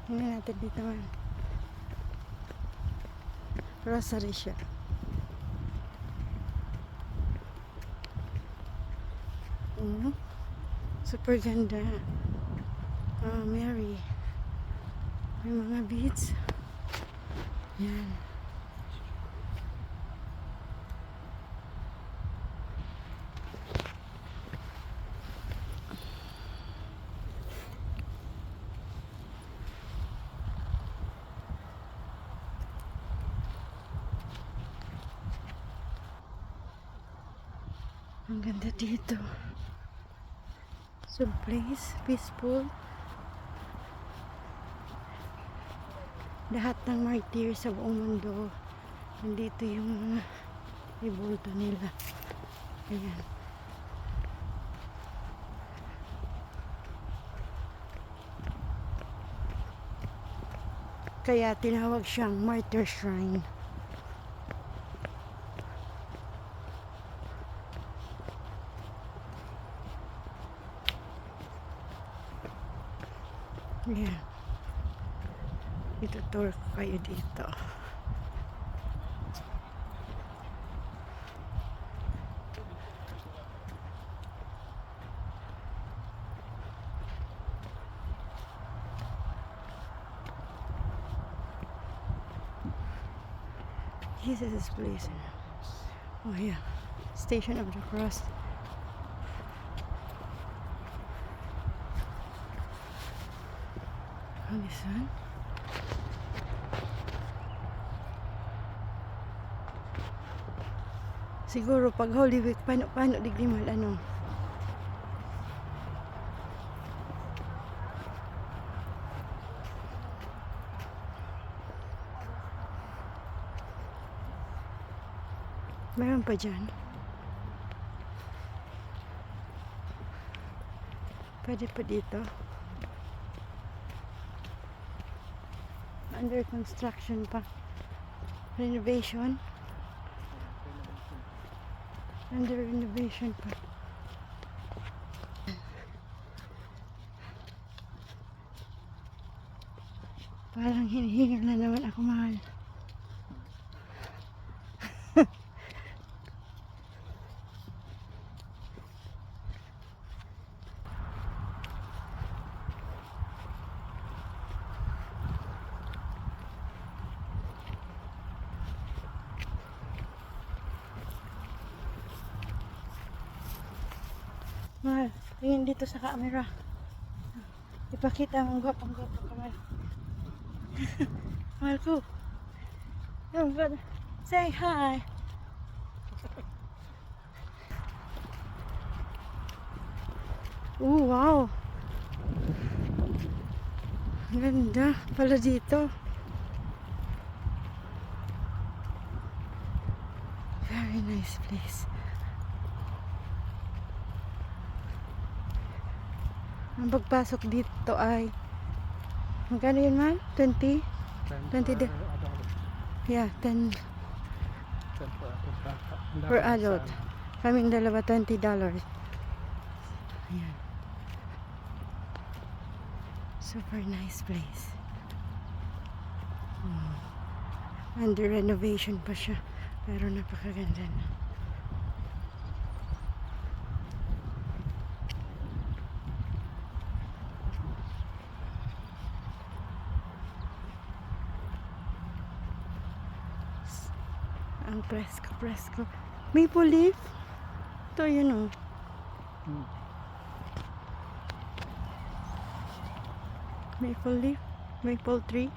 Tingnan natin dito man. Rosary siya. Super ganda. Mary. May mga beads. Yan. Ang ganda dito. So place, peaceful. Lahat ng martyr sa buong mundo, nandito yung ibulto nila. Ayan. Kaya tinawag siyang Martyr Shrine. Ayan. Itutour ko kayo dito. This is this place. Oh yeah. Station of the Cross. Oh, this one. Siguro pag Holy Week, paano digdimal ano? Meron pa dyan. Pwede pa dito. Under construction pa. Renovation. Under renovation pa. Parang hinihingal na naman ako, mahal. Mahal, tingin dito sa camera. Ipakita ang gwapang-gwapang ka, mahal. Mahal ko. Oh God. Say hi. Wow. Ganda pala dito. Very nice place. Ang pagpasok dito ay magkano yun, man? 20? 20 yeah, 10 per adult. Kaming dalawa, $20. Ayan. Super nice place. Under renovation pa siya, pero napakaganda na. Ang presko. Maple leaf. Ito yun o. Maple leaf. Maple tree.